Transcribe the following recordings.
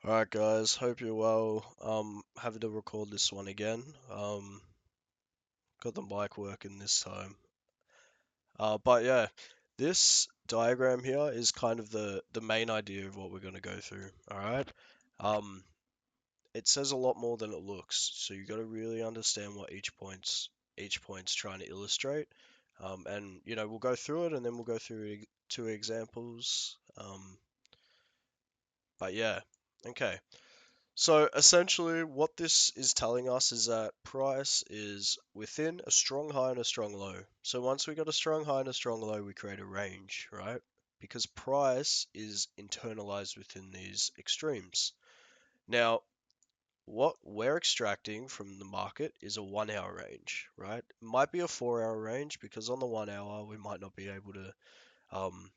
Alright guys, hope you're well. Having to record this one again. Got the mic working this time. But yeah, this diagram here is kind of the main idea of what we're gonna go through. Alright. Um, it says a lot more than it looks, so you gotta really understand what each point's trying to illustrate. And we'll go through it and then we'll go through two examples. But yeah, okay. So essentially, what this is telling us is that price is within a strong high and a strong low. So once we got a strong high and a strong low, we create a range, right? Because price is internalized within these extremes. Now, what we're extracting from the market is a 1 hour range, right? It might be a 4 hour range because on the 1 hour we might not be able to, um,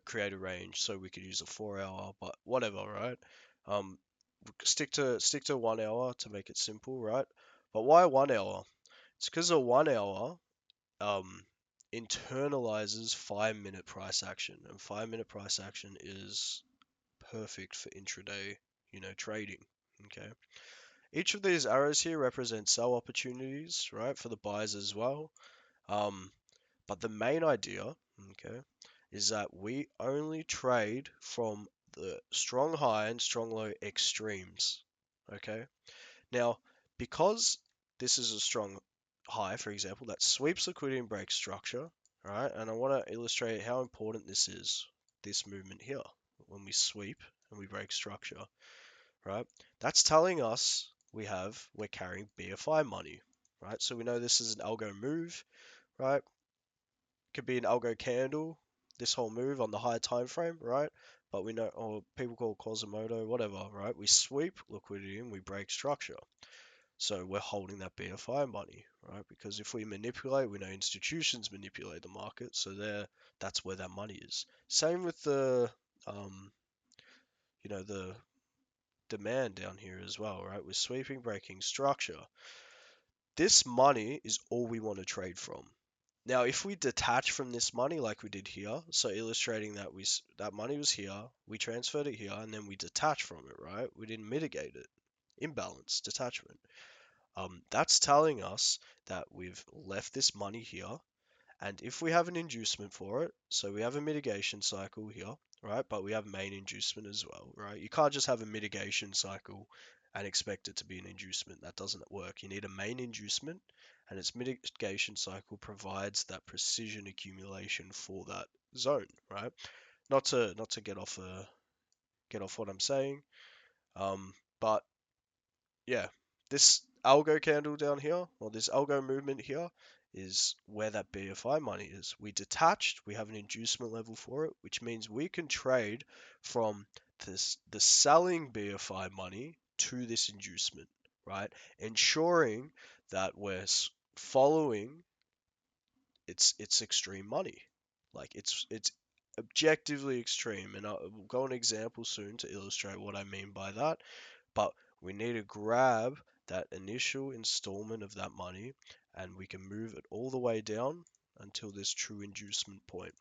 create a range. So we could use a 4 hour, but whatever, right? Um, stick to 1 hour to make it simple, right? But why 1 hour? It's because a 1 hour um, internalizes 5 minute price action, and 5 minute price action is perfect for intraday, trading. Okay. Each of these arrows here represent sell opportunities, right, for the buyers as well. Um, but the main idea, okay, is that we only trade from the strong high and strong low extremes. Okay. Now, because this is a strong high, for example, that sweeps liquidity and breaks structure, right? And I want to illustrate how important this is, this movement here, when we sweep and we break structure, right? That's telling us we're carrying BFI money, right? So we know this is an algo move, right? Could be an algo candle, this whole move on the higher time frame, right? But we know, or people call Quasimodo, whatever, right? We sweep liquidity and we break structure. So we're holding that BFI money, right? Because if we manipulate, we know institutions manipulate the market, so that's where that money is. Same with um, the demand down here as well, right? We're sweeping, breaking structure. This money is all we want to trade from. Now, if we detach from this money like we did here, so illustrating that that money was here, we transferred it here, and then we detach from it, right? We didn't mitigate it. Imbalance, detachment. That's telling us that we've left this money here, and if we have an inducement for it, so we have a mitigation cycle here, right? But we have main inducement as well, right? You can't just have a mitigation cycle and expect it to be an inducement. That doesn't work. You need a main inducement, and its mitigation cycle provides that precision accumulation for that zone, right? Not to get off what I'm saying, but yeah, this algo candle down here, or this algo movement here, is where that BFI money is. We detached, we have an inducement level for it, which means we can trade from the selling BFI money to this inducement, right? Ensuring that we're following its extreme money. Like it's objectively extreme, and I'll go an example soon to illustrate what I mean by that. But we need to grab that initial installment of that money and we can move it all the way down until this true inducement point.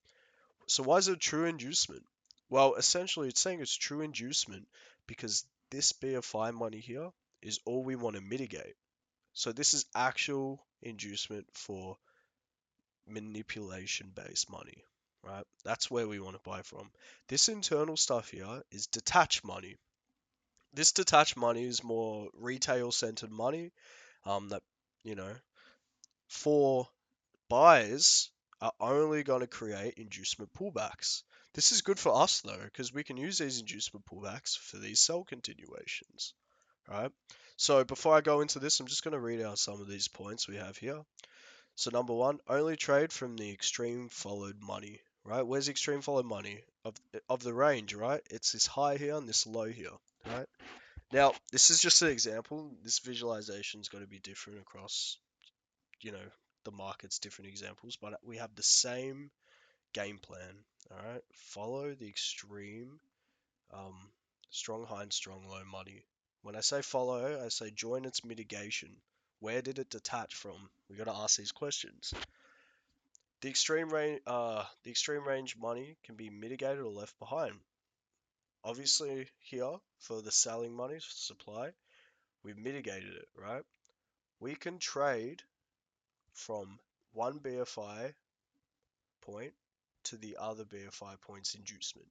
So why is it true inducement? Well, essentially it's saying it's true inducement because this BFI money here is all we want to mitigate. So this is actual inducement for manipulation based money, right? That's where we want to buy from. This internal stuff here is detached money. This detached money is more retail centered money, that, you know, for buyers are only going to create inducement pullbacks. This is good for us though, because we can use these inducement pullbacks for these sell continuations, right? So before I go into this, I'm just going to read out some of these points we have here. So number one, only trade from the extreme followed money, right? Where's the extreme followed money of the range, right? It's this high here and this low here, right? Now, this is just an example. This visualization is going to be different across, you know, the market's different examples, but we have the same game plan. All right, follow the extreme, um, strong high and strong low money. When I say follow, I say join its mitigation. Where did it detach from? We got to ask these questions. The extreme range money can be mitigated or left behind. obviously here for the selling money supply, we've mitigated it, right? We can trade from one BFI point to the other BFI points inducement.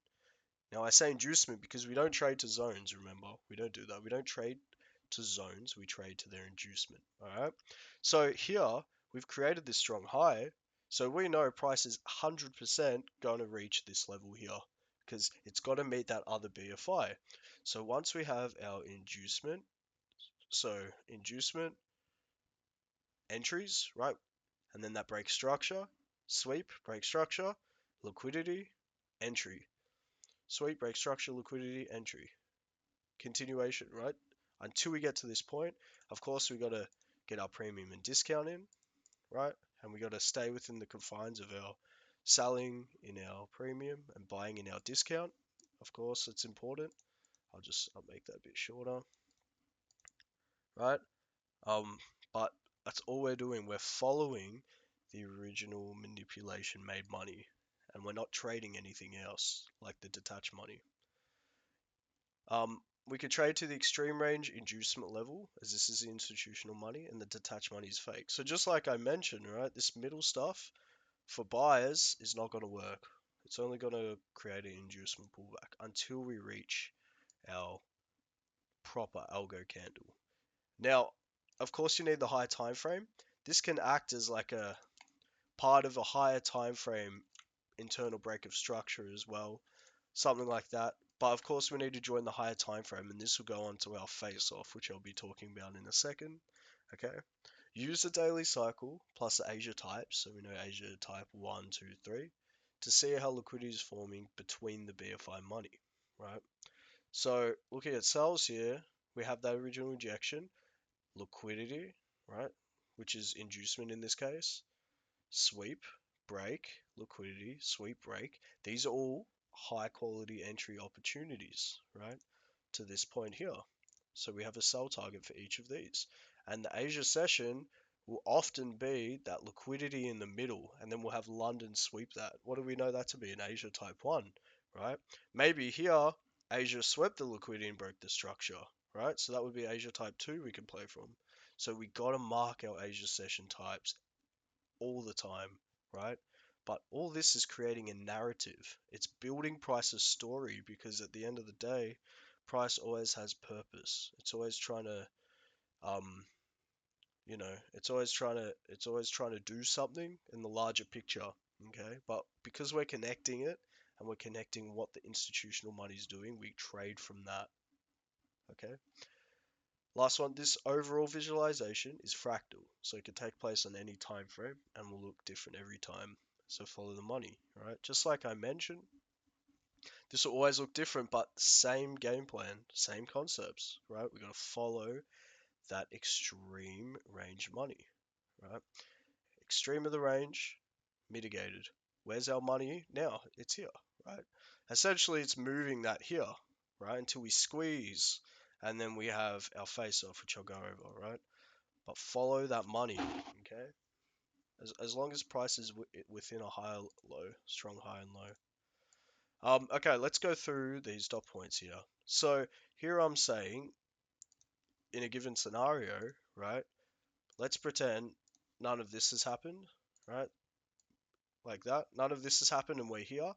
Now I say inducement because we don't trade to zones, remember? We don't do that. We don't trade to zones, we trade to their inducement. Alright? So here we've created this strong high. So we know price is 100% going to reach this level here because it's got to meet that other BFI. So once we have our inducement, so inducement entries, right? And then that break structure, sweep, break structure, liquidity, entry. Sweep, break structure, liquidity, entry. Continuation, right? Until we get to this point, of course, we got to get our premium and discount in, right? And we got to stay within the confines of our selling in our premium and buying in our discount. Of course, it's important. I'll make that a bit shorter, right? Um, but that's all we're doing. We're following the original manipulation made money, and we're not trading anything else like the detached money. We could trade to the extreme range inducement level, as this is the institutional money, and the detached money is fake. So just like I mentioned, right, this middle stuff for buyers is not going to work. It's only going to create an inducement pullback until we reach our proper algo candle. Now, of course, you need the high time frame. This can act as like a part of a higher time frame internal break of structure as well, something like that. But of course, we need to join the higher time frame, and this will go on to our face off, which I'll be talking about in a second. Okay. Use the daily cycle plus the Asia types, so we know Asia type 1, 2, 3, to see how liquidity is forming between the BFI money, right? So looking at sales here, we have that original injection, liquidity, right, which is inducement in this case, sweep, break, liquidity, sweep, break. These are all high quality entry opportunities, right, to this point here. So we have a sell target for each of these. And the Asia session will often be that liquidity in the middle, and then we'll have London sweep that. What do we know that to be? An Asia type 1, right? Maybe here, Asia swept the liquidity and broke the structure, right? So that would be Asia type 2 we can play from. So we got to mark our Asia session types all the time, right? But all this is creating a narrative. It's building Price's story because at the end of the day, Price always has purpose. It's always trying to, um, it's always trying to do something in the larger picture. Okay, but because we're connecting it and we're connecting what the institutional money is doing, we trade from that. Okay. Last one, this overall visualization is fractal, so it can take place on any time frame and will look different every time. So follow the money, right? Just like I mentioned, this will always look different, but same game plan, same concepts, right? We're going to follow that extreme range money, right? Extreme of the range, mitigated. Where's our money now? It's here, right? Essentially, it's moving that here, right? Until we squeeze, and then we have our face off, which I'll go over, right? But follow that money, okay? As long as price is within a high, low, strong high and low. Okay, let's go through these dot points here. So here I'm saying, in a given scenario, right? Let's pretend none of this has happened, right? Like that. None of this has happened and we're here.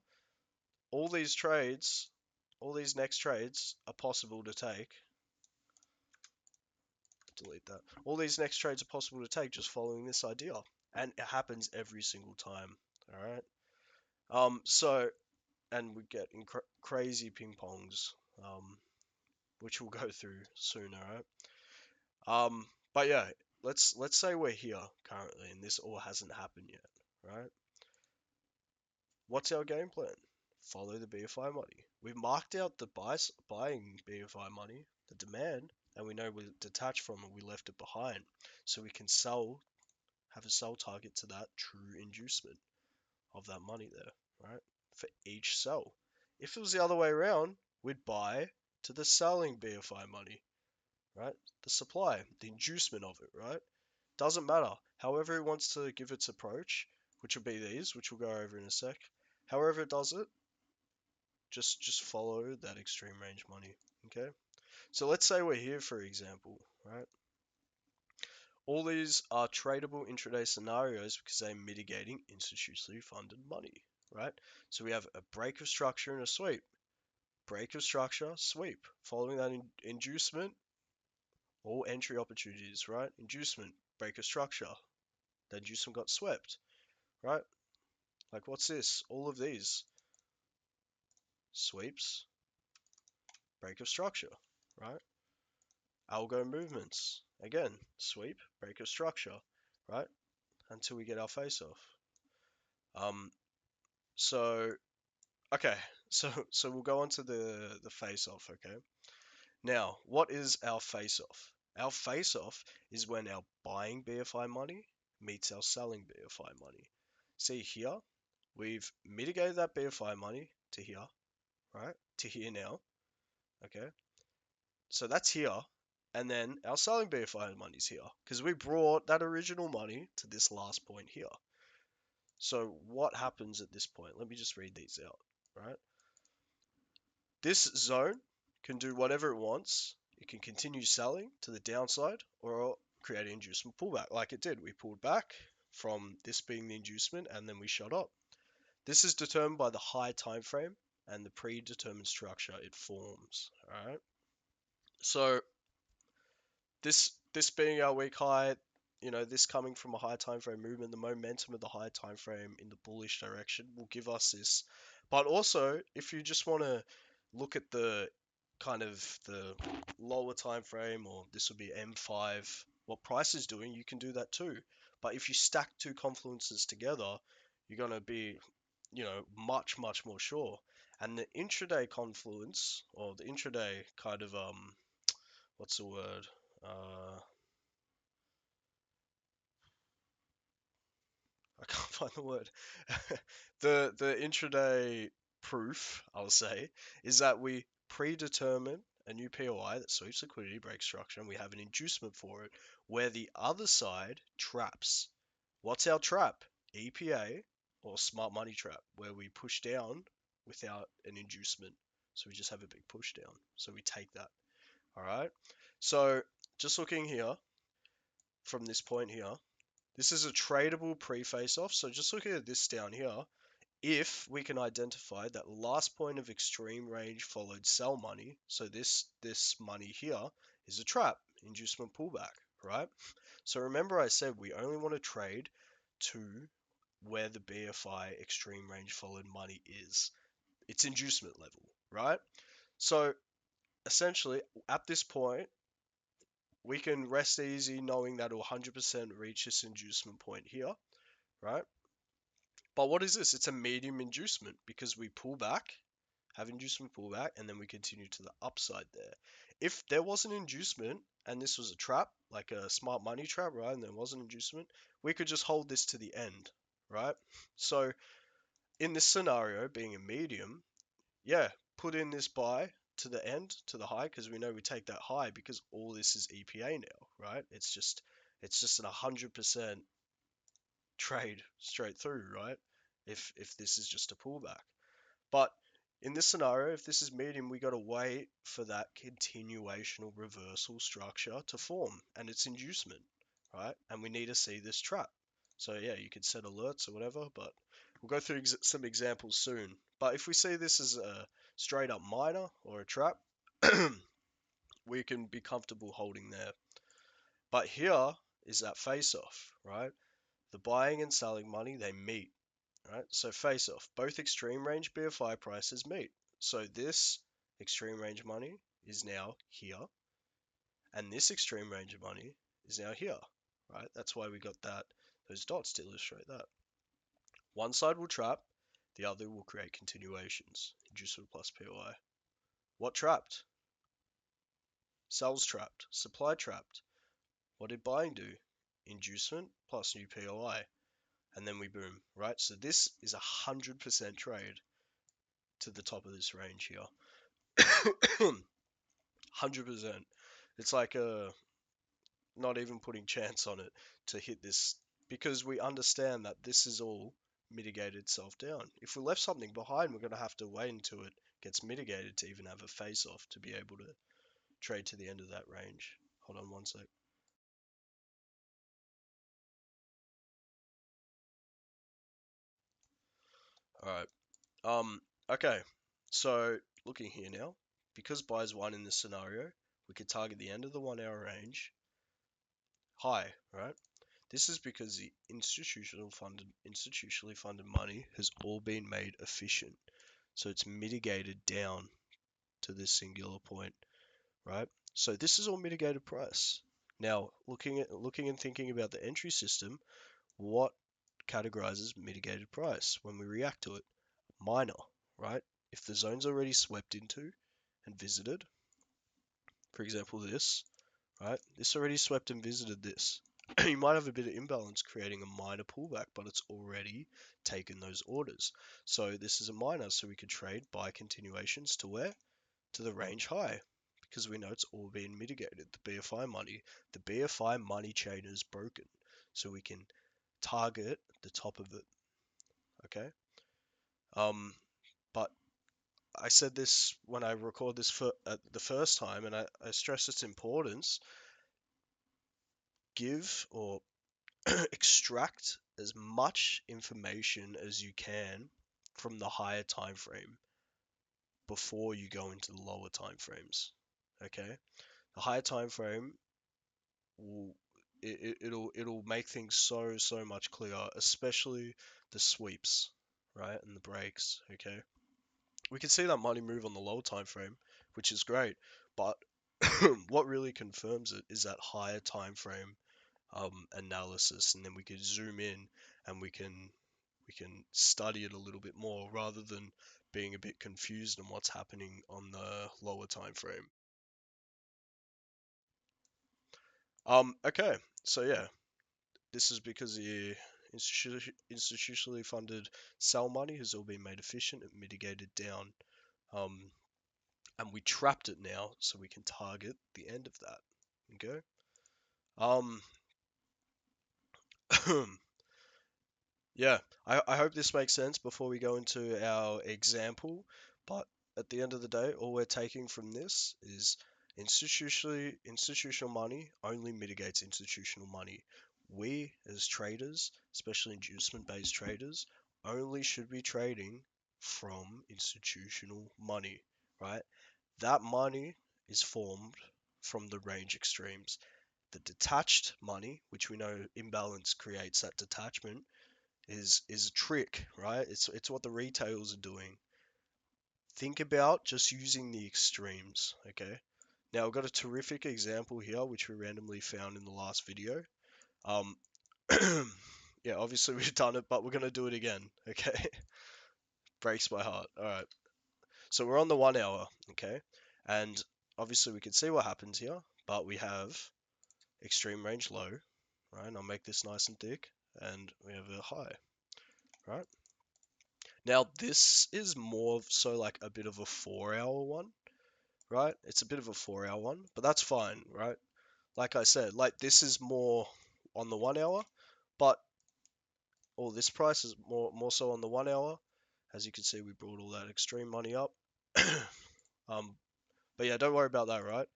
All these trades, all these next trades are possible to take. Delete that. All these next trades are possible to take just following this idea. And it happens every single time. All right. And we get crazy ping pongs, which we'll go through soon, all right? But yeah, let's say we're here currently and this all hasn't happened yet, right? What's our game plan? Follow the BFI money. We've marked out the buying BFI money, the demand, and we know we're detached from it. We left it behind, so we can sell, have a sell target to that true inducement of that money there, right? For each sell. If it was the other way around, we'd buy to the selling BFI money, right? The supply, the inducement of it, right? Doesn't matter. However it wants to give its approach, which will be these, which we'll go over in a sec. However it does it, just follow that extreme range money. Okay. So let's say we're here, for example, right? All these are tradable intraday scenarios because they're mitigating institutionally funded money, right? So we have a break of structure and a sweep. Break of structure, sweep. Following that inducement, all entry opportunities, right? Inducement, break of structure. The inducement got swept, right? Like what's this? All of these sweeps, break of structure, right? Algo movements, again, sweep, break of structure, right? Until we get our face off. Um, so okay, so we'll go on to the face off, okay? Now, what is our face off? Our face off is when our buying BFI money meets our selling BFI money. See here, we've mitigated that BFI money to here, right? To here now, okay? So that's here, and then our selling BFI money's here because we brought that original money to this last point here. So what happens at this point? Let me just read these out, right? This zone can do whatever it wants. It can continue selling to the downside or create an inducement pullback like it did. We pulled back from this being the inducement and then we shot up. This is determined by the high time frame and the predetermined structure it forms. All right. So this being our week high, this coming from a high time frame movement, the momentum of the high time frame in the bullish direction will give us this. But also, if you just want to look at the kind of the lower time frame, or this would be M5, what price is doing, you can do that too. But if you stack two confluences together, you're going to be, much, much more sure. And the intraday confluence, or the intraday kind of, what's the word? Uh, I can't find the word. The intraday proof, I'll say, is that we predetermine a new POI that sweeps liquidity, break structure, and we have an inducement for it, where the other side traps. What's our trap? EPA or smart money trap, where we push down without an inducement. So we just have a big push down. So we take that. All right. So just looking here from this point here, this is a tradable pre-face off. So just looking at this down here, if we can identify that last point of extreme range followed sell money, so this money here is a trap, inducement pullback, right? So remember I said we only want to trade to where the BFI extreme range followed money is. It's inducement level, right? So essentially at this point, we can rest easy knowing that it'll 100% reach this inducement point here, right? But what is this? It's a medium inducement because we pull back, have inducement pullback, and then we continue to the upside there. If there was an inducement and this was a trap, like a smart money trap, right, and there was an inducement, we could just hold this to the end, right? So in this scenario, being a medium, yeah, put in this buy to the end, to the high, because we know we take that high because all this is EPA now, right? It's just an 100% trade straight through, right? If this is just a pullback. But in this scenario, if this is medium, we got to wait for that continuational reversal structure to form and its inducement, right? And we need to see this trap. So yeah, you could set alerts or whatever, but we'll go through some examples soon. But if we see this as a straight up minor or a trap, we can be comfortable holding there. But here is that face off, right? The buying and selling money, they meet, right? So face off, both extreme range BFI prices meet. So this extreme range money is now here, and this extreme range of money is now here, right? That's why we got those dots to illustrate that. One side will trap, the other will create continuations, inducement plus POI. What trapped? Sales trapped, supply trapped. What did buying do? Inducement plus new POI. And then we boom, right? So this is 100% trade to the top of this range here. 100%. It's like not even putting chance on it to hit this because we understand that this is all mitigated itself down. If we left something behind, we're going to have to wait until it gets mitigated to even have a face-off to be able to trade to the end of that range. Hold on one sec. All right. Okay. So looking here now, because buys one in this scenario, we could target the end of the 1 hour range high, right? This is because the institutionally funded money has all been made efficient. So it's mitigated down to this singular point, right? So this is all mitigated price. Now, looking and thinking about the entry system, what categorizes mitigated price when we react to it? Minor, right? If the zone's already swept into and visited, for example, this, right? This already swept and visited this. You might have a bit of imbalance creating a minor pullback, but it's already taken those orders. So this is a minor, so we could trade buy continuations to where? To the range high, because we know it's all being mitigated. The BFI money chain is broken, so we can target the top of it. Okay. But I said this when I record this for the first time, and I stress its importance. Give or extract as much information as you can from the higher time frame before you go into the lower time frames. Okay, the higher time frame will it'll make things so much clearer, especially the sweeps, right, and the breaks. Okay, we can see that money move on the lower time frame, which is great, but what really confirms it is that higher time frame analysis, and then we could zoom in and we can study it a little bit more rather than being a bit confused on what's happening on the lower time frame. Okay, so yeah, this is because the institutionally funded sell money has all been made efficient and mitigated down, um, and we trapped it now, so we can target the end of that. Okay. Um, Yeah, I hope this makes sense before we go into our example. But at the end of the day, all we're taking from this is institutional money only mitigates institutional money. We as traders, especially inducement-based traders, only should be trading from institutional money, right? That money is formed from the range extremes. The detached money, which we know imbalance creates that detachment, is a trick, right? It's what the retailers are doing. Think about just using the extremes, okay? Now I've got a terrific example here, which we randomly found in the last video. Um, yeah, obviously we've done it, but we're gonna do it again, okay? Breaks my heart. All right. So we're on the 1 hour, okay? And obviously we can see what happens here, but we have extreme range low, right? And I'll make this nice and thick, and we have a high, right? Now, this is more so like a bit of a 4 hour one, right? It's a bit of a 4 hour one, but that's fine, right? Like I said, like this is more on the 1 hour, but all this price is more so on the 1 hour. As you can see, we brought all that extreme money up. um, but yeah, don't worry about that, right?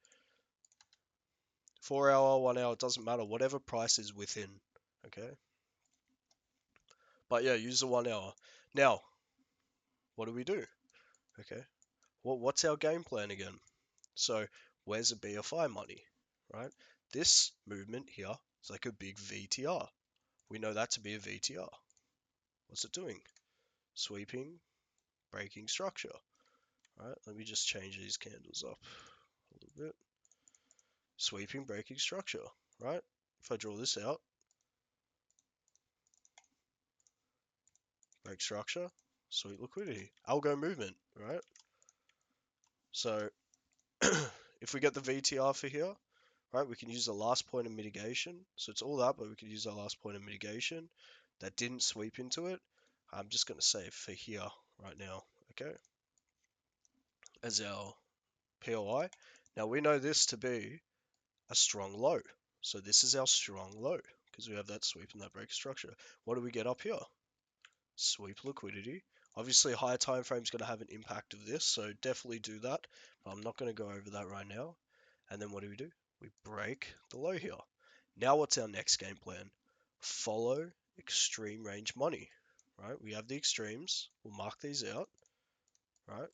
4 hour, 1 hour, it doesn't matter. Whatever price is within, okay? But yeah, use the 1 hour. Now, what do we do? Okay, what's our game plan again? So where's the BFI money, right? This movement here is like a big VTR. We know that to be a VTR. What's it doing? Sweeping, breaking structure, right? Let me just change these candles up a little bit. Sweeping, breaking structure, right? If I draw this out, break structure, sweep liquidity, algo movement, right? So if we get the VTR for here, right, we can use the last point of mitigation. So it's all that, but we could use our last point of mitigation. That didn't sweep into it. I'm just going to say for here right now, okay, as our POI. Now we know this to be a strong low. So this is our strong low because we have that sweep and that break structure. What do we get up here? Sweep liquidity. Obviously, higher time frame is going to have an impact of this, so definitely do that. But I'm not going to go over that right now. And then what do? We break the low here. Now what's our next game plan? Follow extreme range money, right? We have the extremes. We'll mark these out, right?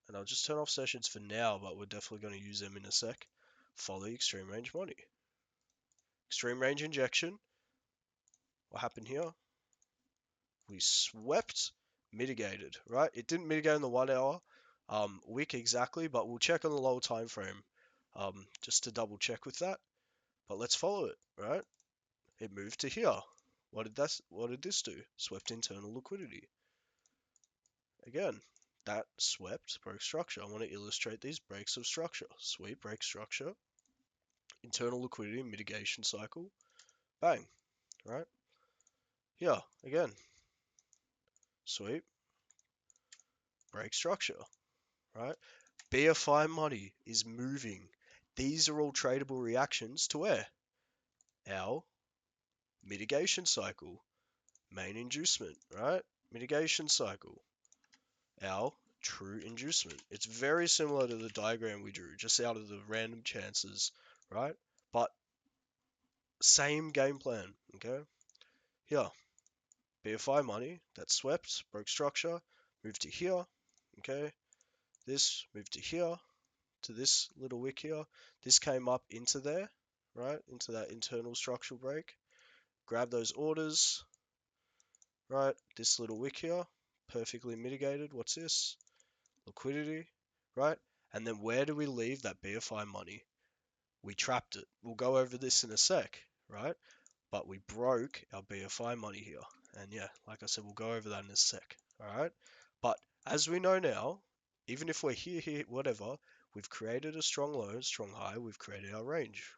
And I'll just turn off sessions for now, but we're definitely going to use them in a sec. Follow extreme range money. Extreme range injection. What happened here? We swept, mitigated, right? It didn't mitigate in the 1 hour wick exactly, but we'll check on the lower time frame just to double check with that. But let's follow it, right? It moved to here. What did this do? Swept internal liquidity. Again, that swept, broke structure. I want to illustrate these breaks of structure. Sweep, break structure, internal liquidity, mitigation cycle. Bang, right? Here, again, sweep, break structure, right? BFI money is moving. These are all tradable reactions to where? Our mitigation cycle, main inducement, right? Mitigation cycle, our true inducement. It's very similar to the diagram we drew, just out of the random chances, right? But same game plan, okay? Here, BFI money, that swept, broke structure, moved to here, okay? This moved to here, to this little wick here. This came up into there, right? Into that internal structural break. Grab those orders, right? This little wick here, perfectly mitigated. What's this? Liquidity, right? And then where do we leave that BFI money? We trapped it. We'll go over this in a sec, right? But we broke our BFI money here. And yeah, like I said, we'll go over that in a sec, all right? But as we know now, even if we're here, whatever, we've created a strong low, strong high, we've created our range,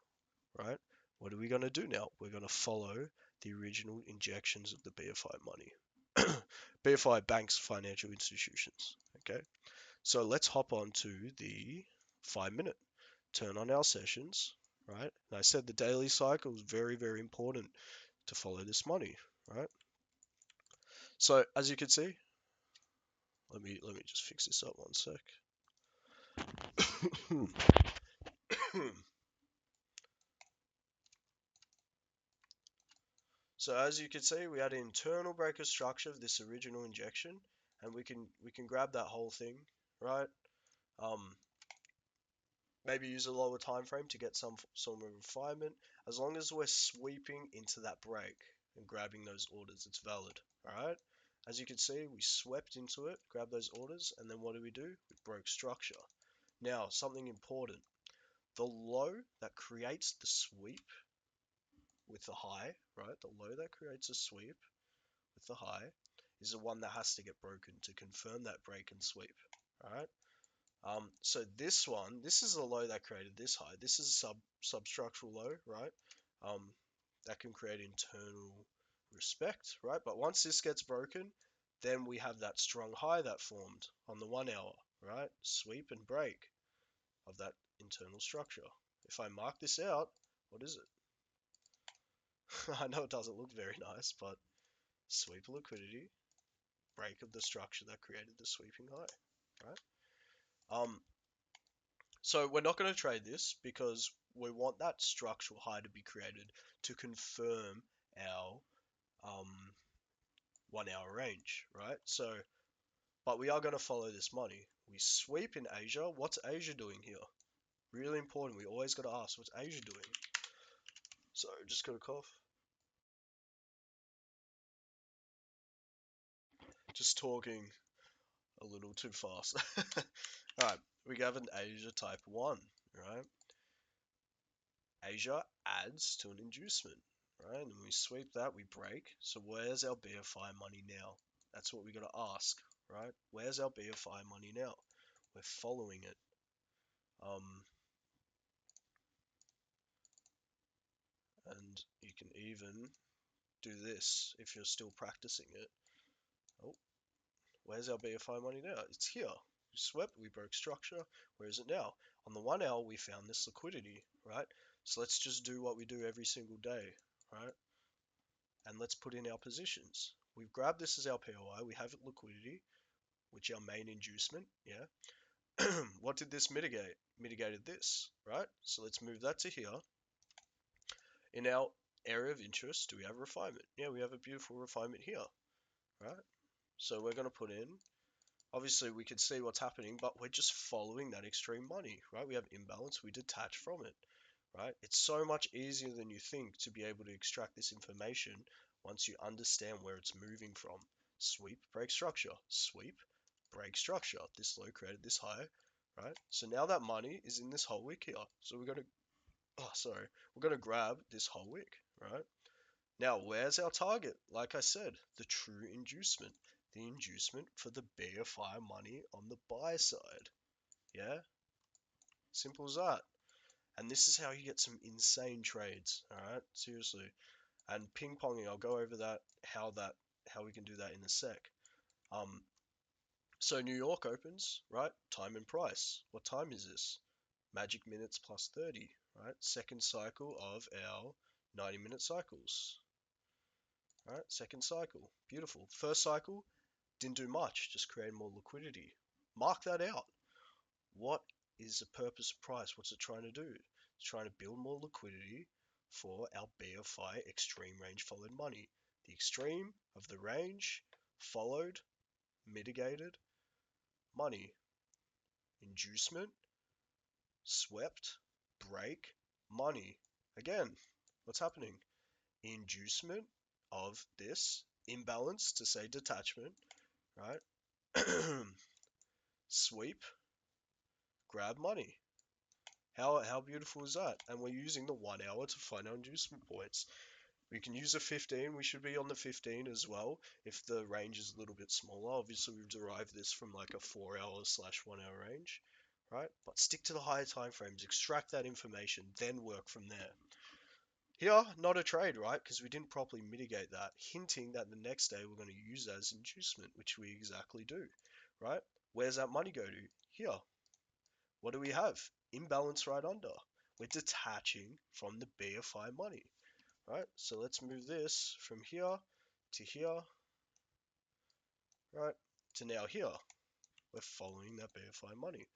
right? What are we going to do now? We're going to follow the original injections of the BFI money. BFI banks, financial institutions, okay? So let's hop on to the 5 minute. Turn on our sessions, right? And I said the daily cycle is very, very important to follow this money, right? So as you can see, let me just fix this up one sec. So as you can see, we had an internal breaker structure of this original injection, and we can grab that whole thing, right? Maybe use a lower time frame to get some refinement. As long as we're sweeping into that break and grabbing those orders, it's valid. All right. As you can see, we swept into it, grabbed those orders, and then what do? We broke structure. Now, something important. The low that creates the sweep with the high, right? The low that creates a sweep with the high is the one that has to get broken to confirm that break and sweep. All right. So this is the low that created this high. This is a substructural low, right? That can create internal respect, right? But once this gets broken, then we have that strong high that formed on the 1 hour, right? Sweep and break of that internal structure. If I mark this out, what is it? I know it doesn't look very nice, but sweep of liquidity, break of the structure that created the sweeping high, right? So we're not going to trade this because we want that structural high to be created to confirm our 1 hour range, right? So, but we are going to follow this money. We sweep in Asia. What's Asia doing here? Really important. We always got to ask, what's Asia doing? So just got to cough. Just talking a little too fast. Alright, we have an Asia type 1, right? Asia adds to an inducement, right? And we sweep that, we break. So where's our BFI money now? That's what we got to ask, right? Where's our BFI money now? We're following it. And you can even do this if you're still practicing it. Oh, where's our BFI money now? It's here. We swept, we broke structure. Where is it now? On the 1 hour, we found this liquidity, right? So let's just do what we do every single day, right? and let's put in our positions. We've grabbed this as our POI, we have liquidity, which our main inducement, yeah. What did this mitigate? Mitigated this, right? So let's move that to here. In our area of interest, do we have refinement? Yeah, we have a beautiful refinement here, right? So we're going to put in, obviously we can see what's happening, but we're just following that extreme money, right? We have imbalance, we detach from it, right? It's so much easier than you think to be able to extract this information once you understand where it's moving from. Sweep, break structure, sweep, break structure. This low created this high, right? So now that money is in this whole wick here. So we're going to, oh, sorry, we're going to grab this whole wick, right? Now, where's our target? Like I said, the true inducement. The inducement for the BFI money on the buy side. Yeah? Simple as that. And this is how you get some insane trades. Alright? Seriously. And ping ponging, I'll go over how we can do that in a sec. So New York opens, right? Time and price. What time is this? Magic minutes plus 30, right? Second cycle of our 90-minute cycles. Alright, second cycle. Beautiful. First cycle, didn't do much, just created more liquidity. Mark that out. What is the purpose of price? What's it trying to do? It's trying to build more liquidity for our BFI extreme range followed money. The extreme of the range followed, mitigated money. Inducement, swept, break, money. Again, what's happening? Inducement of this imbalance to say detachment, right? Sweep, grab money. How beautiful is that? And we're using the 1 hour to find our inducement points. We can use a 15. We should be on the 15 as well if the range is a little bit smaller. Obviously, we've derived this from like a 4 hour/1 hour range, right? But stick to the higher time frames, extract that information, then work from there. Here, not a trade, right? Because we didn't properly mitigate that, hinting that the next day we're going to use that as inducement, which we exactly do, right? Where's that money go to? Here. What do we have? Imbalance right under. We're detaching from the BFI money, right? So let's move this from here to here, right? To now here. We're following that BFI money.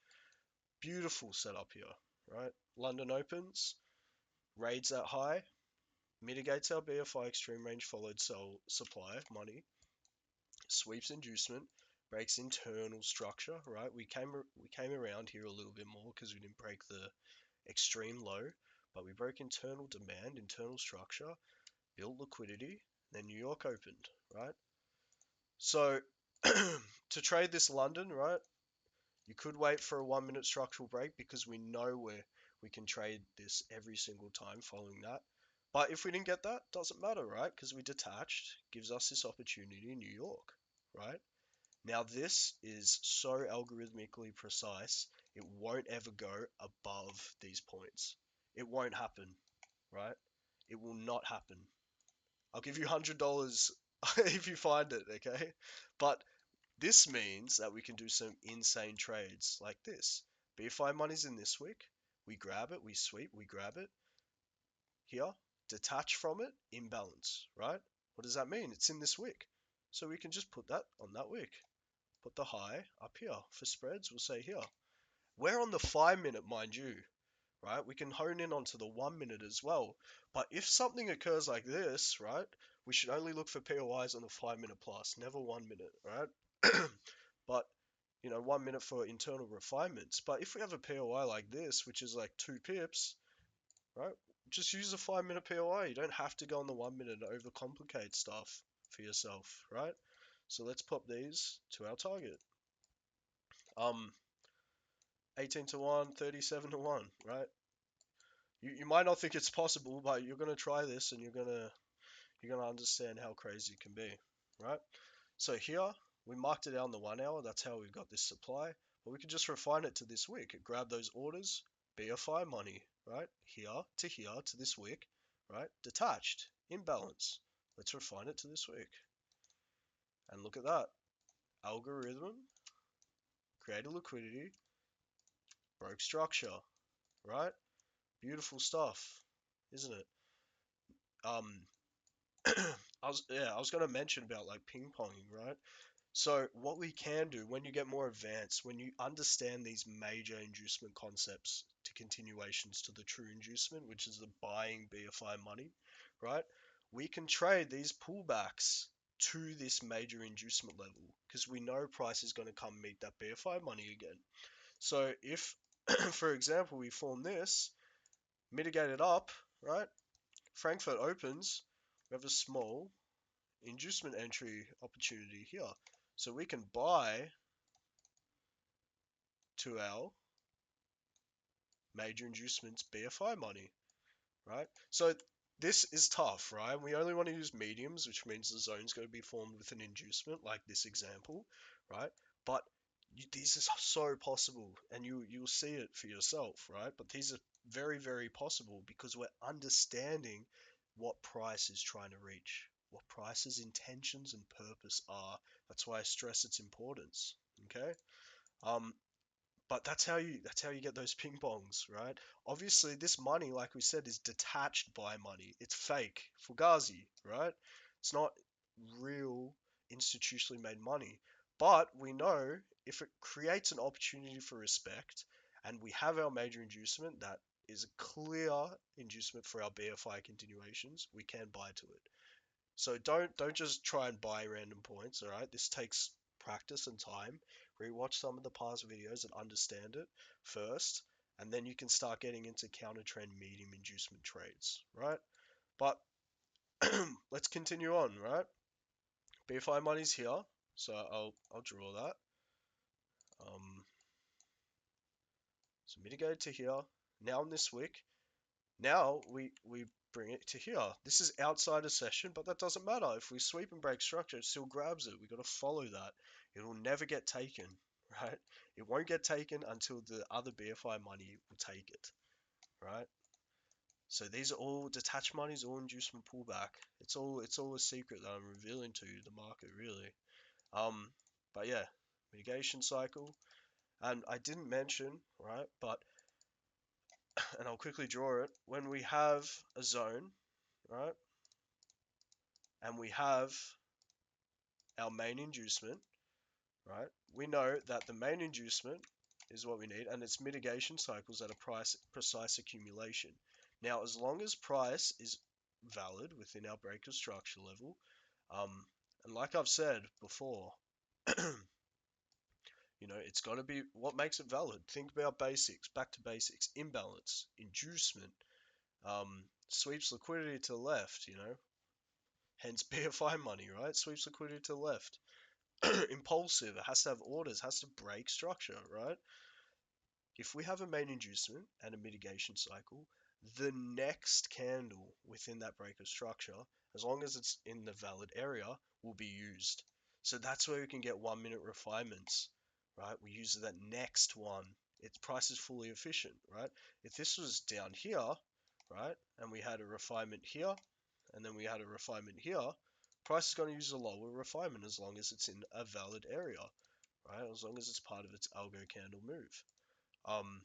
Beautiful setup here, right? London opens, raids that high, mitigates our BFI extreme range followed sell supply money, sweeps inducement, breaks internal structure, right? We came around here a little bit more because we didn't break the extreme low, but we broke internal demand, internal structure, built liquidity, then New York opened, right? So to trade this London, right, you could wait for a 1 minute structural break because we know where we can trade this every single time following that. But if we didn't get that, doesn't matter, right? Because we detached, gives us this opportunity in New York, right? Now this is so algorithmically precise, it won't ever go above these points. It won't happen, right? It will not happen. I'll give you $100 if you find it, okay? But this means that we can do some insane trades like this. BFI money's in this wick. We grab it, we sweep, we grab it. Here, detach from it, imbalance, right? What does that mean? It's in this wick. So we can just put that on that wick. Put the high up here. For spreads, we'll say here. We're on the 5 minute, mind you, right? We can hone in onto the 1 minute as well. But if something occurs like this, right, we should only look for POIs on the 5 minute plus, never 1 minute, right? But, 1 minute for internal refinements. But if we have a POI like this, which is like 2 pips, right, just use a 5 minute POI. You don't have to go on the 1 minute and overcomplicate stuff for yourself, right? So let's pop these to our target. 18 to 1, 37 to 1, right? You might not think it's possible, but you're gonna try this and you're gonna understand how crazy it can be, right? So here we marked it out on the 1 hour. That's how we've got this supply. But we could just refine it to this wick. Grab those orders, BFI money, right? Here to this wick, right? Detached, imbalance. Let's refine it to this wick. And look at that. Algorithm, create a liquidity, broke structure, right? Beautiful stuff, isn't it? Um, I was going to mention about like ping ponging, right? So what we can do when you get more advanced, when you understand these major inducement concepts to continuations to the true inducement, which is the buying BFI money, right? We can trade these pullbacks to this major inducement level because we know price is going to come meet that BFI money again. So if, for example, we form this, mitigate it up, right? Frankfurt opens, we have a small inducement entry opportunity here. So we can buy to our major inducements BFI money, right? So this is tough, right? We only want to use mediums, which means the zone's going to be formed with an inducement, like this example, right? But these are so possible, and you'll see it for yourself, right? But these are very, very possible because we're understanding what price is trying to reach, what price's intentions and purpose are. That's why I stress its importance. Okay. Um, but that's how you get those ping pongs, right? Obviously, this money, like we said, is detached by money. It's fake, fugazi, right? It's not real institutionally made money. But we know if it creates an opportunity for respect, and we have our major inducement that is a clear inducement for our BFI continuations, we can buy to it. So don't just try and buy random points, all right? This takes practice and time. Rewatch some of the past videos and understand it first, and then you can start getting into counter trend medium inducement trades, right? But let's continue on, right? BFI money's here, so I'll draw that. So mitigate to here. Now in this wick, now we bring it to here. This is outside a session, but that doesn't matter. If we sweep and break structure, it still grabs it. We got to follow that. It will never get taken, right? It won't get taken until the other BFI money will take it, right? So these are all detached monies, all inducement pullback. It's all a secret that I'm revealing to the market, really. Um, but yeah, mitigation cycle, and I didn't mention, right? But and I'll quickly draw it. When we have a zone, right? And we have our main inducement, right? We know that the main inducement is what we need, and its mitigation cycles at a precise accumulation. Now, as long as price is valid within our breaker structure level, and like I've said before, it's got to be what makes it valid. Think about basics, back to basics, imbalance, inducement, sweeps liquidity to the left, hence BFI money, right? Sweeps liquidity to the left. Impulsive, it has to have orders, has to break structure, right? If we have a main inducement and a mitigation cycle, the next candle within that breaker structure, as long as it's in the valid area, will be used. So that's where we can get 1 minute refinements, right? We use that next one. Its price is fully efficient, right? If this was down here, right, and we had a refinement here, and then we had a refinement here, price is going to use a lower refinement as long as it's in a valid area, right? As long as it's part of its algo candle move. Um,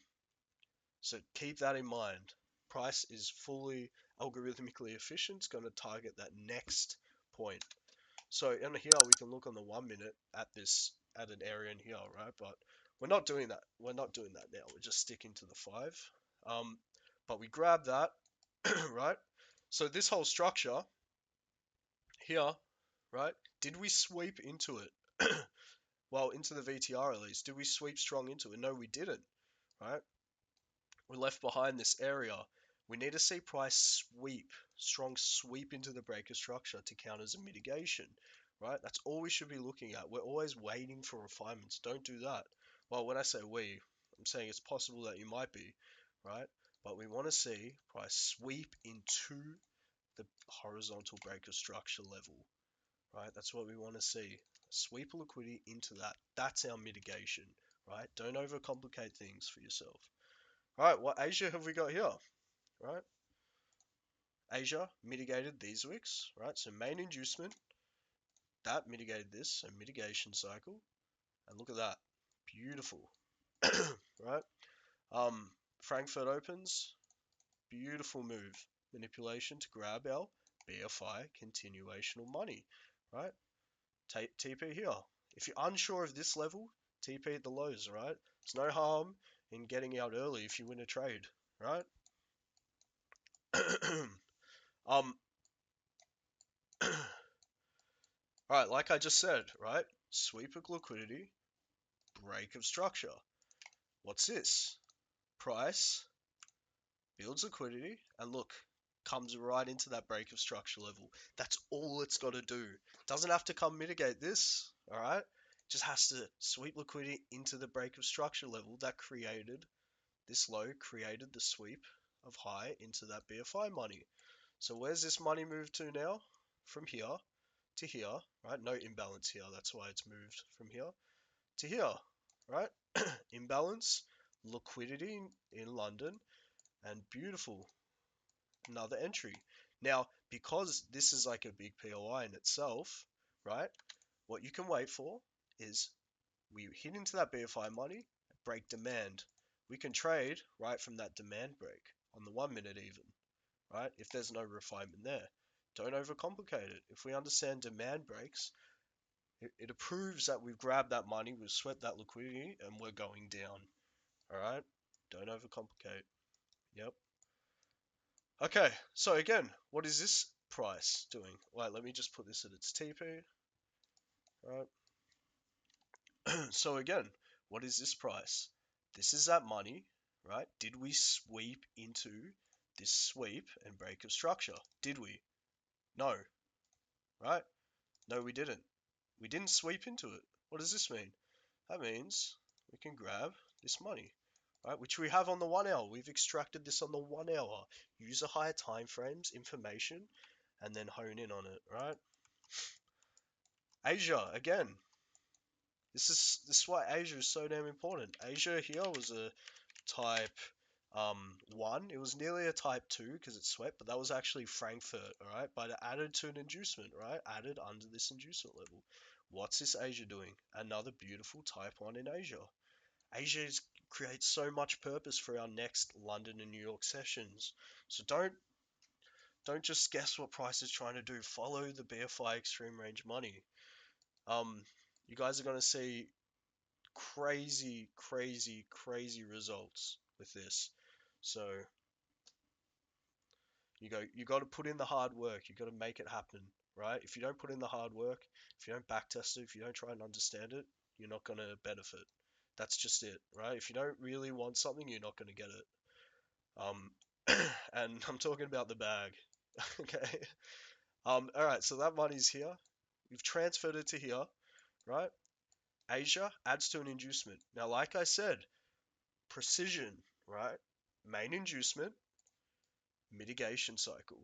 so keep that in mind. Price is fully algorithmically efficient. It's going to target that next point. So in here we can look on the 1 minute at an area in here, right? But we're not doing that. We're not doing that now. We're just sticking to the 5. But we grab that, right? So this whole structure here, right? Did we sweep into it? Well, into the VTR at least. Did we sweep strong into it? No, we didn't, right? We're left behind this area. We need to see price sweep, strong sweep into the breaker structure to count as a mitigation, right? That's all we should be looking at. We're always waiting for refinements. Don't do that. Well, when I say we, I'm saying it's possible that you might be, right? But we want to see price sweep into the horizontal breaker structure level, right? That's what we want to see. Sweep liquidity into that. That's our mitigation, right? Don't overcomplicate things for yourself. All right, what Asia have we got here, right? Asia mitigated these wicks, right? So main inducement, that mitigated this, so mitigation cycle. And look at that, beautiful, right? Frankfurt opens, beautiful move, manipulation to grab our BFI continuational money, right? TP here. If you're unsure of this level, TP at the lows, right? There's no harm in getting out early if you win a trade, right? um, Alright, like I just said, right? Sweep of liquidity, break of structure. What's this? Price builds liquidity, and look, comes right into that break of structure level. That's all it's got to do. Doesn't have to come mitigate this, alright? Just has to sweep liquidity into the break of structure level that created this low, created the sweep of high into that BFI money. So where's this money moved to now? From here to here, right? No imbalance here, that's why it's moved from here to here, right? Imbalance, liquidity in London, and beautiful, another entry. Now, because this is like a big POI in itself, right? What you can wait for is we hit into that BFI money, break demand. We can trade right from that demand break on the 1 minute even, right? If there's no refinement there. Don't overcomplicate it. If we understand demand breaks, it proves that we've grabbed that money, we've swept that liquidity, and we're going down. Alright? Don't overcomplicate. Yep. Okay, so again, what is this price doing? Wait, let me just put this at its TP. Right. So again, what is this price? This is that money, right? Did we sweep into this sweep and break of structure? Did we? No. Right? No, we didn't. We didn't sweep into it. What does this mean? That means we can grab this money, right? Which we have on the 1 hour. We've extracted this on the 1 hour. Use the higher time frames, information, and then hone in on it, right? Asia, again. This is why Asia is so damn important. Asia here was a type 1. It was nearly a type 2 because it swept, but that was actually Frankfurt, alright? But it added to an inducement, right? Added under this inducement level. What's this Asia doing? Another beautiful type 1 in Asia. Asia creates so much purpose for our next London and New York sessions. So don't just guess what price is trying to do. Follow the BFI extreme range money. You guys are gonna see crazy, crazy, crazy results with this. So you got to put in the hard work. You got to make it happen, right? If you don't put in the hard work, if you don't backtest it, if you don't try and understand it, you're not gonna benefit. That's just it, right? If you don't really want something, you're not gonna get it. And I'm talking about the bag. Okay. All right. So that money's here. We've transferred it to here, right? Asia adds to an inducement. Now, like I said, precision, right? Main inducement, mitigation cycle,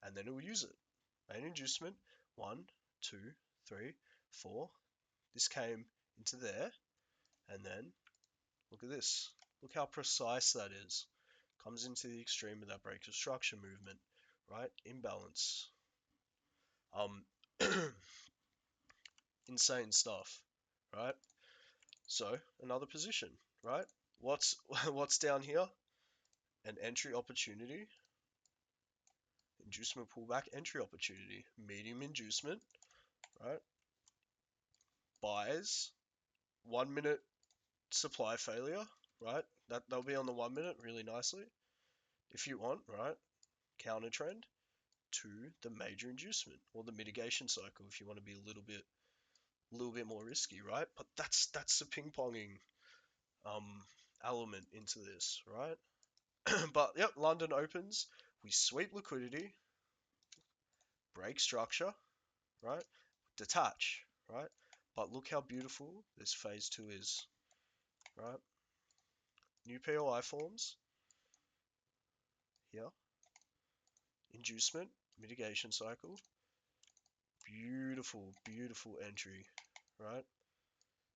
and then it will use it. Main inducement, 1, 2, 3, 4. This came into there, and then look at this. Look how precise that is. Comes into the extreme of that break of structure movement, right? Imbalance. Insane stuff, right? So another position, right? What's what's down here? An entry opportunity, inducement pullback, entry opportunity, medium inducement, right? Buys, 1 minute supply failure, right? That'll be on the 1 minute really nicely, if you want, right? Counter trend to the major inducement or the mitigation cycle if you want to be a little bit more risky, right? But that's the ping ponging element into this, right? But yep, London opens, we sweep liquidity, break structure, right? Detach, right? But look how beautiful this phase 2 is, right? New POI forms here, inducement, mitigation cycle, beautiful, beautiful entry, right?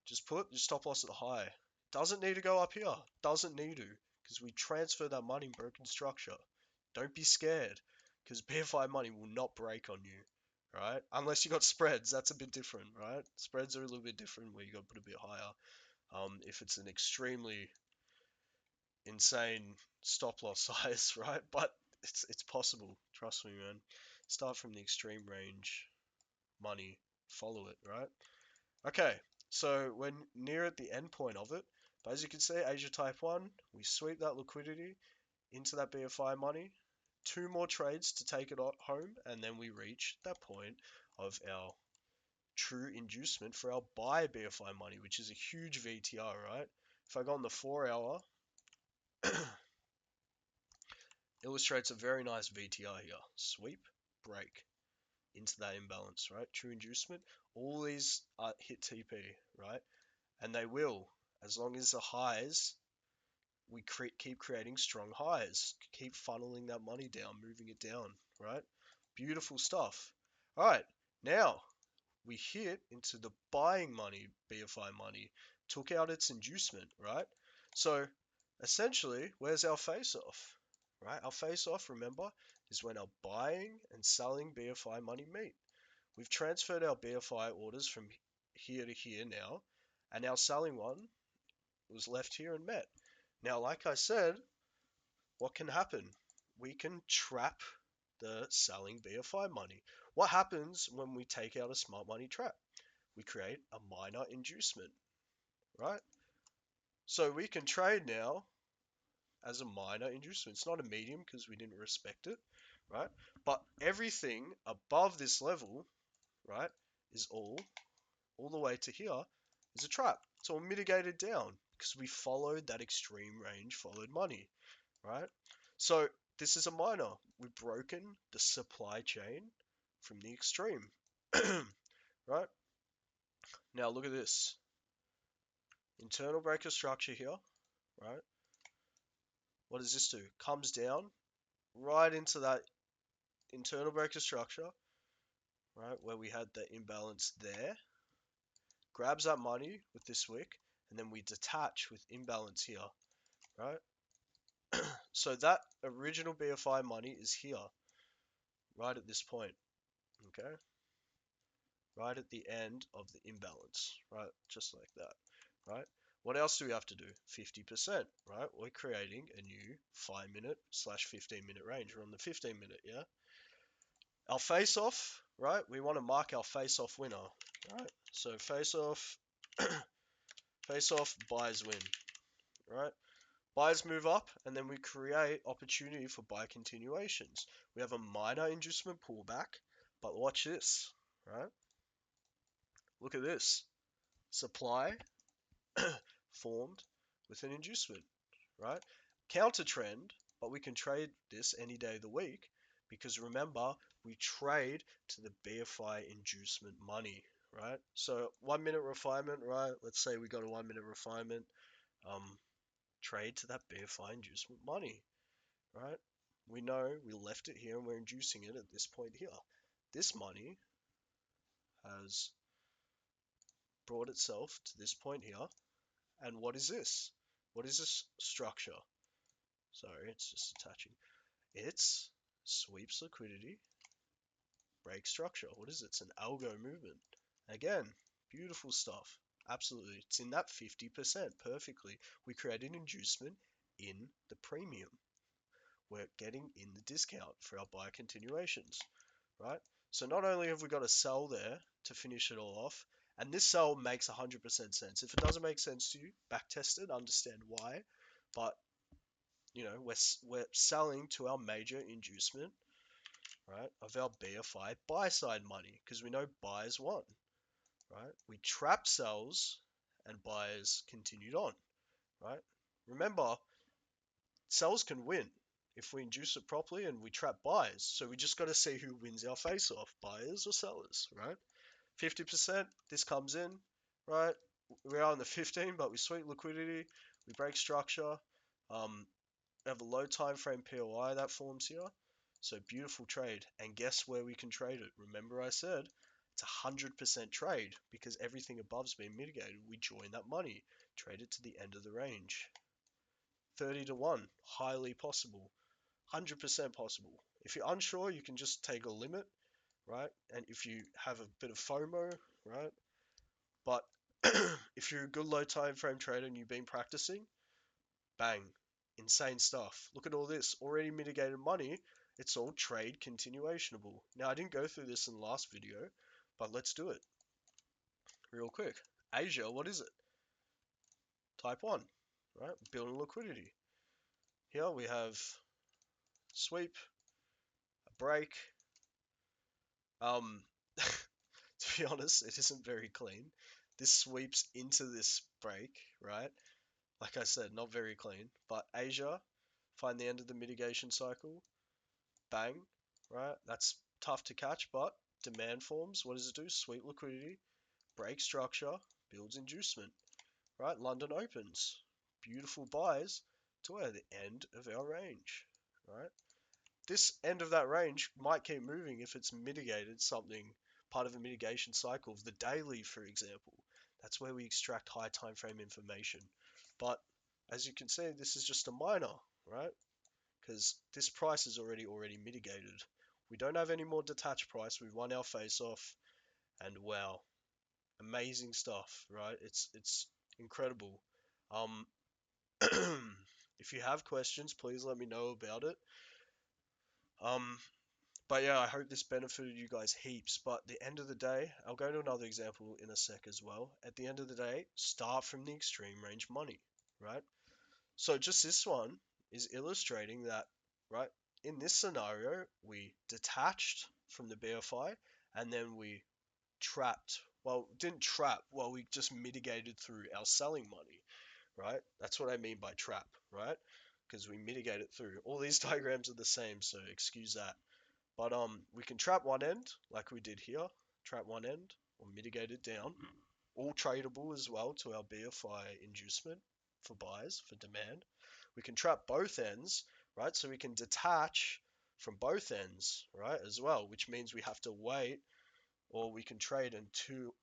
Just put your stop loss at the high. Doesn't need to go up here. Doesn't need to, because we transfer that money in broken structure. Don't be scared, because BFI money will not break on you, right? Unless you got spreads, that's a bit different, right? Spreads are a little bit different where you got to put a bit higher. If it's an extremely insane stop loss size, right? But it's possible. Trust me, man. start from the extreme range money, follow it, right? Okay, so we're near at the end point of it, but as you can see, Asia Type 1, we sweep that liquidity into that BFI money, two more trades to take it home, and then we reach that point of our true inducement for our buy BFI money, which is a huge VTR, right? If I go on the 4 hour, illustrates a very nice VTR here. Sweep, break into that imbalance, right? True inducement. All these hit TP, right? And they will, as long as the highs, we keep creating strong highs, keep funneling that money down, moving it down, right? Beautiful stuff. All right, now we hit into the buying money, BFI money, took out its inducement, right? So essentially, where's our face off, right? Our face off, remember, is when our buying and selling BFI money meet. We've transferred our BFI orders from here to here now, and our selling one was left here and met. Now, like I said, what can happen? We can trap the selling BFI money. What happens when we take out a smart money trap? We create a minor inducement, right? So we can trade now as a minor inducement. It's not a medium because we didn't respect it, right? But everything above this level, right, is all the way to here is a trap. It's all mitigated down because we followed that extreme range, followed money, right? So this is a minor. We've broken the supply chain from the extreme, right? Now look at this. Internal breaker structure here, right? What does this do? Comes down right into that internal breaker structure, right, where we had the imbalance there, grabs that money with this wick, and then we detach with imbalance here, right? So that original BFI money is here, right at this point, okay? Right at the end of the imbalance, right? Just like that, right? What else do we have to do? 50%, right? We're creating a new 5-minute / 15-minute range. We're on the 15-minute, yeah? Our face-off, right? We want to mark our face-off winner, right? So face-off, face-off, buys win, right? Buys move up, and then we create opportunity for buy continuations. We have a minor inducement pullback, but watch this, right? Look at this. Supply formed with an inducement, right? Counter trend, but we can trade this any day of the week because remember, we trade to the BFI inducement money, right? So 1 minute refinement, right? Let's say we got a 1 minute refinement, trade to that BFI inducement money, right? We know we left it here and we're inducing it at this point here. This money has brought itself to this point here. And what is this? What is this structure? Sorry, it's just attaching. It's sweeps liquidity, break structure. What is it? It's an algo movement. Again, beautiful stuff. Absolutely. It's in that 50% perfectly. We create an inducement in the premium. We're getting in the discount for our buy continuations, right? So not only have we got a sell there to finish it all off, and this sell makes 100% sense. If it doesn't make sense to you, back test it, understand why. But you know, we're selling to our major inducement, right, of our BFI buy side money because we know buyers won, right? We trap sells and buyers continued on, right? Remember, sells can win if we induce it properly and we trap buys. So we just got to see who wins our face off, buyers or sellers, right? 50%, this comes in, right? We are in the 15, but we sweep liquidity, we break structure. We have a low time frame POI that forms here. So beautiful trade. And guess where we can trade it? Remember I said it's 100% trade because everything above's been mitigated. We join that money, trade it to the end of the range. 30 to 1, highly possible. 100% possible. If you're unsure, you can just take a limit, right? And if you have a bit of FOMO, right? But if you're a good low time frame trader and you've been practicing, bang, insane stuff. Look at all this, already mitigated money, It's all trade continuationable. Now, I didn't go through this in the last video, but let's do it real quick. Asia, what is it? Type 1, right? Building liquidity. Here we have sweep, a break. To be honest, it isn't very clean. This sweeps into this break, right? Like I said, not very clean. But Asia, find the end of the mitigation cycle. Bang, right? That's tough to catch, but demand forms. What does it do? Sweep liquidity, break structure, builds inducement, right? London opens. Beautiful buys to where? The end of our range, right? This end of that range might keep moving if it's mitigated something, part of a mitigation cycle of the daily, for example. That's where we extract high time frame information. But as you can see, this is just a minor, right? Because this price is already mitigated. We don't have any more detached price. We've won our face off, and wow, amazing stuff, right? It's incredible. Um, if you have questions, please let me know about it. Um, But yeah, I hope this benefited you guys heaps. But at the end of the day, I'll go to another example in a sec as well. At the end of the day, start from the extreme range money, right? So just this one is illustrating that, right? In this scenario, we detached from the BFI and then we trapped. Well, didn't trap, well, we just mitigated through our selling money, right? That's what I mean by trap, right? Because we mitigate it through. All these diagrams are the same, so excuse that. But we can trap one end like we did here, trap one end or mitigate it down. All tradable as well to our BFI inducement for buys, for demand. We can trap both ends, right? So we can detach from both ends, right, as well, which means we have to wait, or we can trade until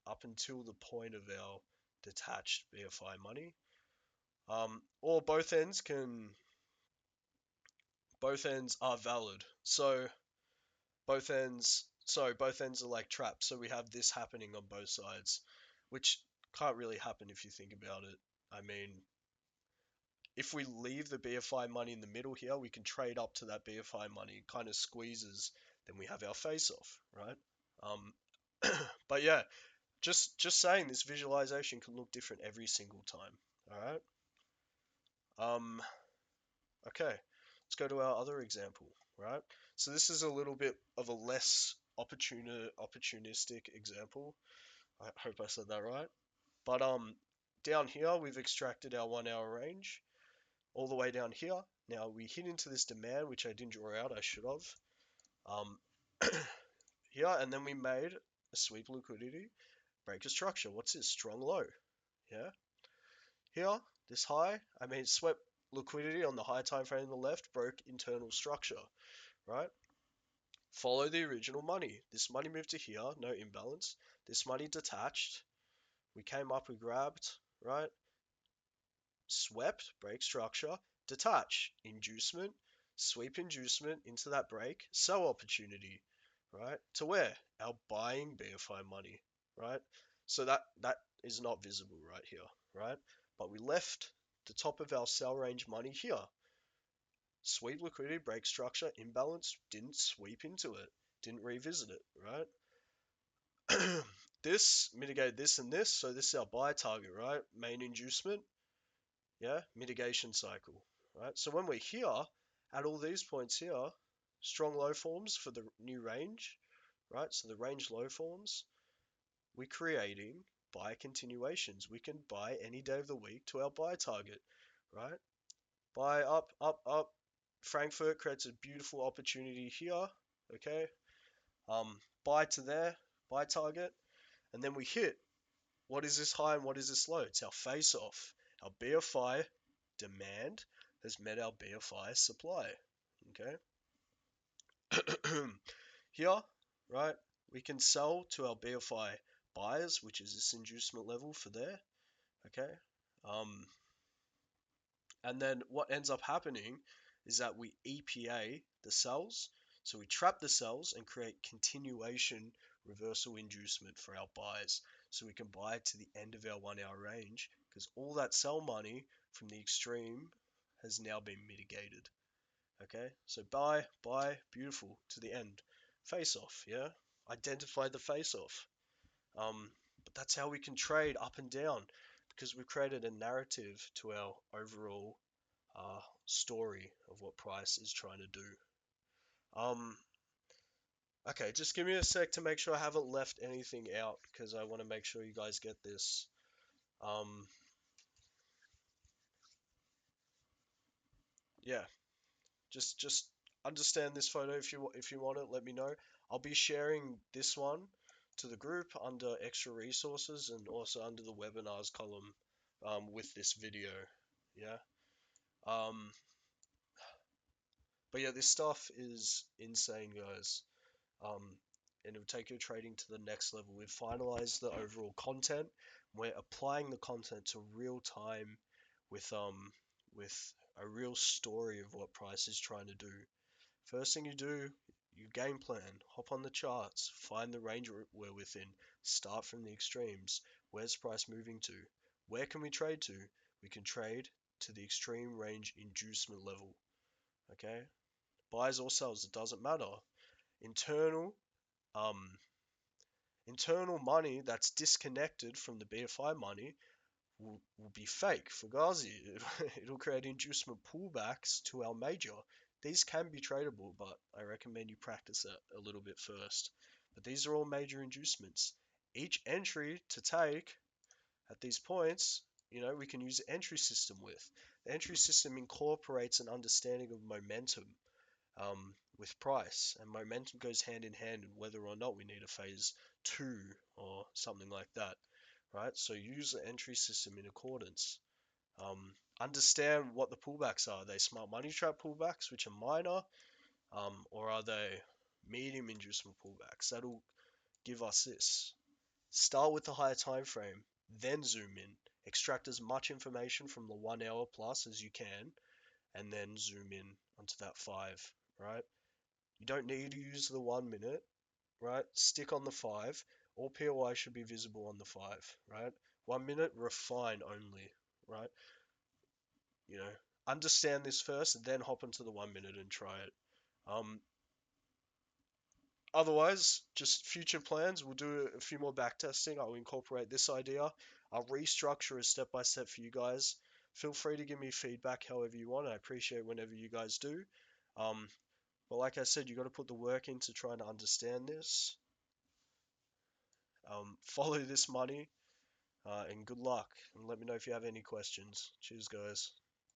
up until the point of our detached BFI money. Or both ends are valid. So both ends are like trapped. So we have this happening on both sides, which can't really happen if you think about it. I mean, if we leave the BFI money in the middle here, we can trade up to that BFI money. It kind of squeezes, then we have our face off, right? Um, but yeah, just saying this visualization can look different every single time. All right. Um, okay, let's go to our other example, right? So this is a little bit of a less opportunistic example. I hope I said that right. But down here we've extracted our 1 hour range all the way down here. Now we hit into this demand, which I didn't draw out, I should have. Um, here, and then we made a sweep liquidity, break a structure. What's this? Strong low. Yeah. Here, this high, I mean swept liquidity on the high time frame on the left, broke internal structure, right? Follow the original money. This money moved to here, no imbalance. This money detached. We came up, we grabbed, right? Swept, break structure, detach, inducement, sweep inducement into that break, sell opportunity, right? To where? Our buying BFI money, right? So that is not visible right here, right? But we left the top of our sell range money here. Sweep liquidity, break structure, imbalance, didn't sweep into it, didn't revisit it, right? This mitigated this and this, so this is our buy target, right? Main inducement, yeah, mitigation cycle, right? So when we're here, at all these points here, strong low forms for the new range, right? So the range low forms, we're creating buy continuations. We can buy any day of the week to our buy target, right? Buy up, up, up. Frankfurt creates a beautiful opportunity here, okay? Buy to there, buy target, and then we hit. What is this high and what is this low? It's our face off. Our BFI demand has met our BFI supply. Okay. Here, right, we can sell to our BFI buyers, which is this inducement level for there. Okay. Um, and then what ends up happening is that we EPA the cells. So we trap the cells and create continuation reversal inducement for our buys. So we can buy to the end of our 1 hour range because all that sell money from the extreme has now been mitigated. Okay, so buy, beautiful to the end. Face off, yeah? Identify the face off. But that's how we can trade up and down because we've created a narrative to our overall story of what price is trying to do. Um, okay, just give me a sec to make sure I haven't left anything out because I want to make sure you guys get this. Um, yeah, just understand this photo if you want it, let me know. I'll be sharing this one to the group under extra resources and also under the webinars column with this video. Yeah. Um, but yeah, this stuff is insane, guys. Um, and it'll take your trading to the next level. We've finalized the overall content. We're applying the content to real time with a real story of what price is trying to do. First thing you do, you game plan, hop on the charts, find the range we're within, start from the extremes. Where's price moving to? Where can we trade to? We can trade to the extreme range inducement level. Okay? Buys or sells, it doesn't matter. Internal um, internal money that's disconnected from the BFI money will be fake. Fugazi, it'll create inducement pullbacks to our major. These can be tradable, but I recommend you practice it a little bit first. But these are all major inducements. Each entry to take at these points, we can use the entry system with. The entry system incorporates an understanding of momentum with price, and momentum goes hand in hand in whether or not we need a phase two or something like that, right? So use the entry system in accordance. Understand what the pullbacks are. Are they smart money trap pullbacks, which are minor, or are they medium inducement pullbacks? That'll give us this. Start with the higher time frame, then zoom in. Extract as much information from the 1 hour plus as you can, and then zoom in onto that 5, right? You don't need to use the 1 minute, right? Stick on the 5. All POI should be visible on the 5, right? 1 minute, refine only, right? You know, understand this first, then hop into the 1 minute and try it. Um, Otherwise, just future plans. We'll do a few more back testing. I'll incorporate this idea. I'll restructure it step by step for you guys. Feel free to give me feedback however you want. I appreciate whenever you guys do. Um, but like I said, you got to put the work into trying to understand this. Follow this money, and good luck. And let me know if you have any questions. Cheers, guys.